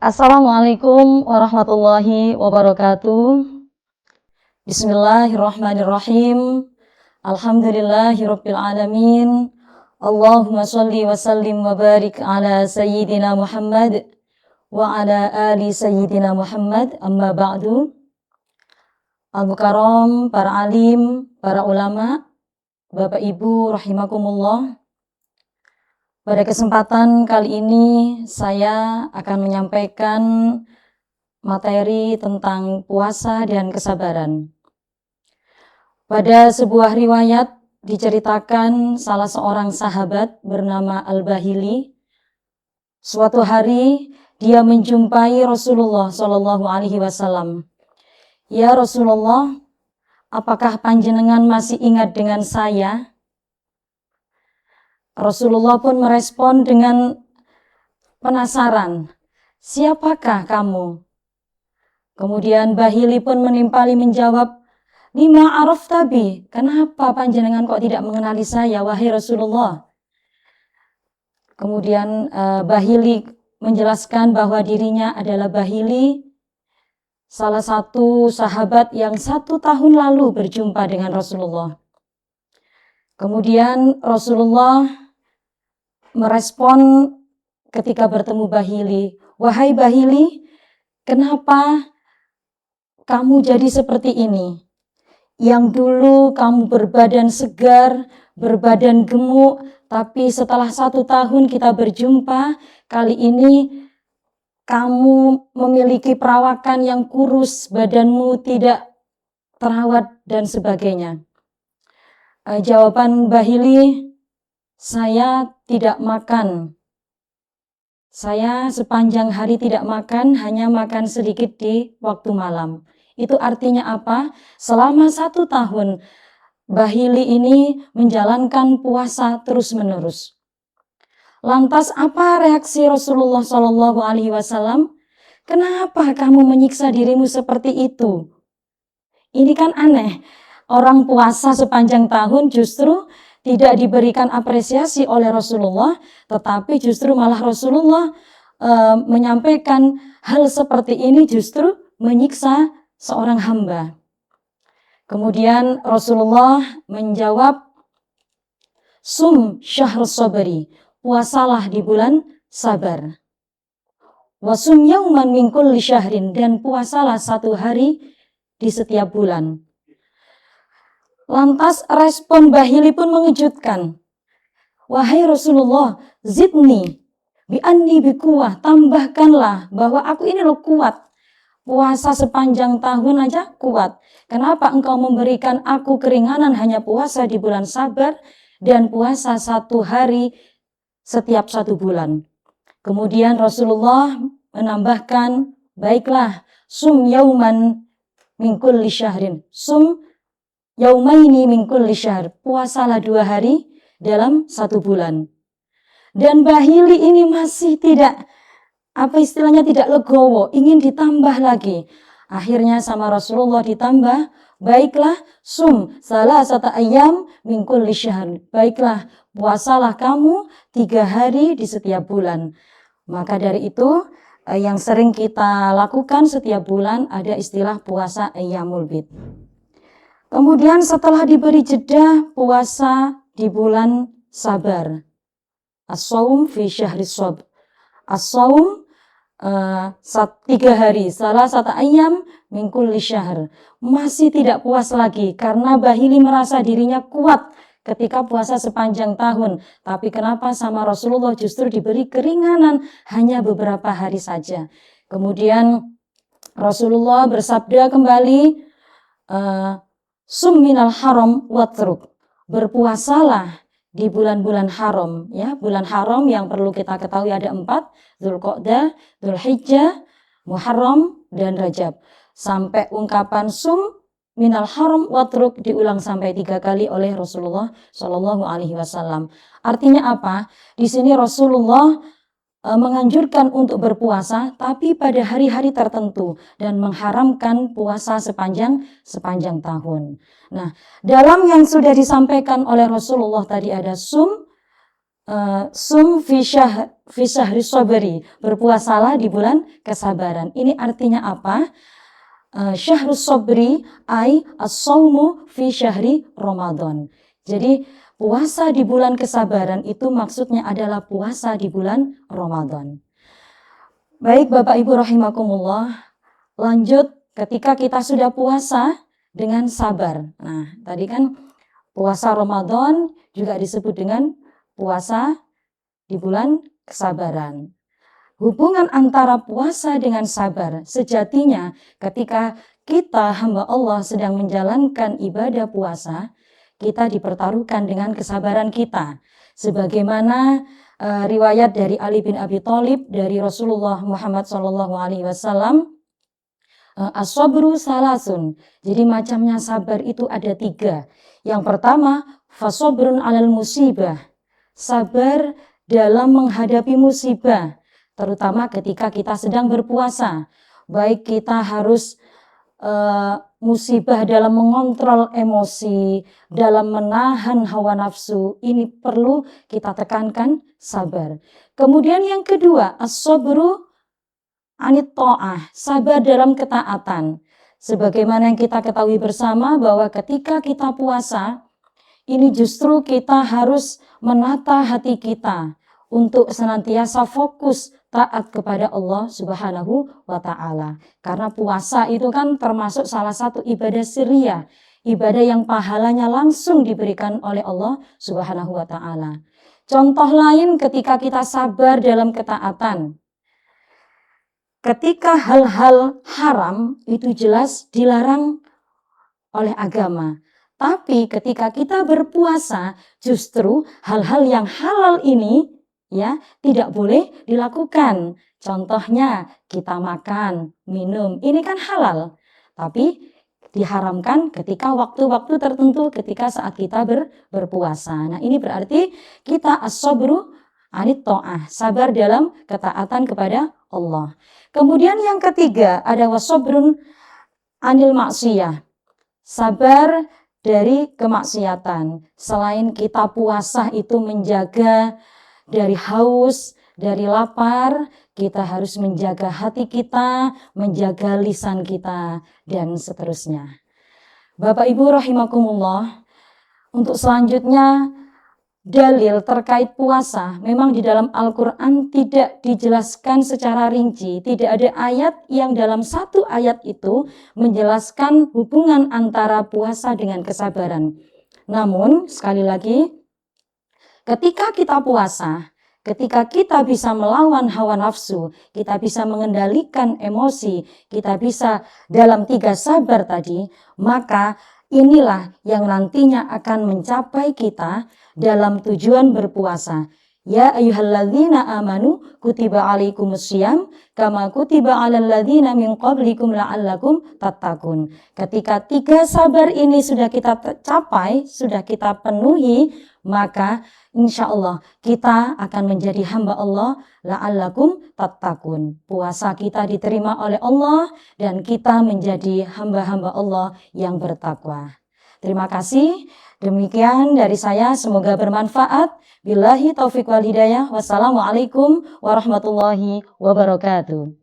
Assalamualaikum warahmatullahi wabarakatuh. Bismillahirrahmanirrahim. Alhamdulillahirabbil alamin. Allahumma shalli wa sallim wa barik ala sayyidina Muhammad wa ala ali sayyidina Muhammad. Amma ba'du. Al-Mukarram, para alim, para ulama, Bapak Ibu rahimakumullah. Pada kesempatan kali ini saya akan menyampaikan materi tentang puasa dan kesabaran. Pada sebuah riwayat diceritakan salah seorang sahabat bernama Al-Bahili. Suatu hari dia menjumpai Rasulullah Shallallahu Alaihi Wasallam. Ya Rasulullah, apakah panjenengan masih ingat dengan saya? Rasulullah pun merespon dengan penasaran, siapakah kamu? Kemudian Bahili pun menimpali menjawab, lima arafta bi, kenapa panjenengan kok tidak mengenali saya, wahai Rasulullah? Kemudian Bahili menjelaskan bahwa dirinya adalah Bahili, salah satu sahabat yang 1 tahun lalu berjumpa dengan Rasulullah. Kemudian Rasulullah merespon ketika bertemu Bahili, wahai Bahili, kenapa kamu jadi seperti ini? Yang dulu kamu berbadan segar, berbadan gemuk, tapi setelah 1 tahun kita berjumpa, kali ini kamu memiliki perawakan yang kurus, badanmu tidak terawat dan sebagainya. Jawaban Bahili, saya tidak makan. Saya sepanjang hari tidak makan, hanya makan sedikit di waktu malam. Itu artinya apa? Selama 1 tahun, Bahili ini menjalankan puasa terus-menerus. Lantas apa reaksi Rasulullah Shallallahu Alaihi Wasallam? Kenapa kamu menyiksa dirimu seperti itu? Ini kan aneh. Orang puasa sepanjang tahun justru tidak diberikan apresiasi oleh Rasulullah, tetapi justru malah Rasulullah menyampaikan hal seperti ini justru menyiksa seorang hamba. Kemudian Rasulullah menjawab, sum syahr sabri, puasalah di bulan sabar. Wasum yauman min kulli syahrin, dan puasalah 1 hari di setiap bulan. Lantas respon Bahili pun mengejutkan. Wahai Rasulullah, zidni bi anni bi quwwah, tambahkanlah bahwa aku ini loh kuat. Puasa sepanjang tahun aja kuat. Kenapa engkau memberikan aku keringanan hanya puasa di bulan sabar dan puasa 1 hari setiap 1 bulan. Kemudian Rasulullah menambahkan, baiklah, sum yauman min kulli syahrin. Sum yaumaini min kulli syahr, puasalah 2 hari dalam 1 bulan. Dan Bahili ini masih tidak, tidak legowo, ingin ditambah lagi. Akhirnya sama Rasulullah ditambah, baiklah, sum salasata ayyam min kulli syahr. Baiklah, puasalah kamu 3 hari di setiap bulan. Maka dari itu, yang sering kita lakukan setiap bulan ada istilah puasa ayyamul bid. Kemudian setelah diberi jeda puasa di bulan sabar. As-shaum fi syahri sabr. As-shaum 3 hari, salah satu ayyam min kulli syahr. Masih tidak puas lagi karena Bahili merasa dirinya kuat ketika puasa sepanjang tahun. Tapi kenapa sama Rasulullah justru diberi keringanan hanya beberapa hari saja. Kemudian Rasulullah bersabda kembali, sum minal haram watruk, berpuasalah di bulan-bulan haram, ya. Bulan haram yang perlu kita ketahui ada 4, Dzulqa'dah, Dzulhijjah, Muharram, dan Rajab. Sampai ungkapan sum minal haram watruk diulang sampai 3 kali oleh Rasulullah Shallallahu Alaihi Wasallam. Artinya apa? Di sini Rasulullah menganjurkan untuk berpuasa tapi pada hari-hari tertentu dan mengharamkan puasa sepanjang tahun. Nah, dalam yang sudah disampaikan oleh Rasulullah tadi ada sum sum fi syahri sabri, berpuasalah di bulan kesabaran. Ini artinya apa? Syahrus sabri ay as-saumu fi syahri Ramadan. Jadi puasa di bulan kesabaran itu maksudnya adalah puasa di bulan Ramadan. Baik Bapak Ibu rahimakumullah, lanjut ketika kita sudah puasa dengan sabar. Nah, tadi kan puasa Ramadan juga disebut dengan puasa di bulan kesabaran. Hubungan antara puasa dengan sabar sejatinya ketika kita hamba Allah sedang menjalankan ibadah puasa, kita dipertaruhkan dengan kesabaran kita. Sebagaimana riwayat dari Ali bin Abi Thalib dari Rasulullah Muhammad SAW, as-sabru salasun. Jadi macamnya sabar itu ada 3. Yang pertama, fasobrun alal musibah. Sabar dalam menghadapi musibah, terutama ketika kita sedang berpuasa. Baik kita harus musibah dalam mengontrol emosi, dalam menahan hawa nafsu, ini perlu kita tekankan sabar. Kemudian yang kedua, as-sabru anit ta'ah, sabar dalam ketaatan. Sebagaimana yang kita ketahui bersama bahwa ketika kita puasa, ini justru kita harus menata hati kita untuk senantiasa fokus taat kepada Allah Subhanahu wa Ta'ala. Karena puasa itu kan termasuk salah satu ibadah sirriyah, ibadah yang pahalanya langsung diberikan oleh Allah Subhanahu wa Ta'ala. Contoh lain ketika kita sabar dalam ketaatan. Ketika hal-hal haram itu jelas dilarang oleh agama. Tapi ketika kita berpuasa, justru hal-hal yang halal ini ya tidak boleh dilakukan. Contohnya kita makan, minum, ini kan halal. Tapi diharamkan ketika waktu-waktu tertentu, ketika saat kita berpuasa. Nah, ini berarti kita as-sabru anit ta'ah, sabar dalam ketaatan kepada Allah. Kemudian yang ketiga ada wasabrun anil maksiyah, sabar dari kemaksiatan. Selain kita puasa itu menjaga dari haus, dari lapar, kita harus menjaga hati kita, menjaga lisan kita, dan seterusnya. Bapak Ibu rahimakumullah, untuk selanjutnya dalil terkait puasa, memang di dalam Al-Quran tidak dijelaskan secara rinci. Tidak ada ayat yang dalam satu ayat itu menjelaskan hubungan antara puasa dengan kesabaran. Namun, sekali lagi, ketika kita puasa, ketika kita bisa melawan hawa nafsu, kita bisa mengendalikan emosi, kita bisa dalam 3 sabar tadi, maka inilah yang nantinya akan mencapai kita dalam tujuan berpuasa. Ya ayyuhalladzina amanu kutiba alaikumussyam kama kutiba alal ladzina min qablikum la'allakum tattaqun. Ketika 3 sabar ini sudah kita capai, sudah kita penuhi, maka insya Allah kita akan menjadi hamba Allah la'allakum tattaqun. Puasa kita diterima oleh Allah dan kita menjadi hamba-hamba Allah yang bertakwa. Terima kasih. Demikian dari saya, semoga bermanfaat. Billahi taufiq wal hidayah. Wassalamualaikum warahmatullahi wabarakatuh.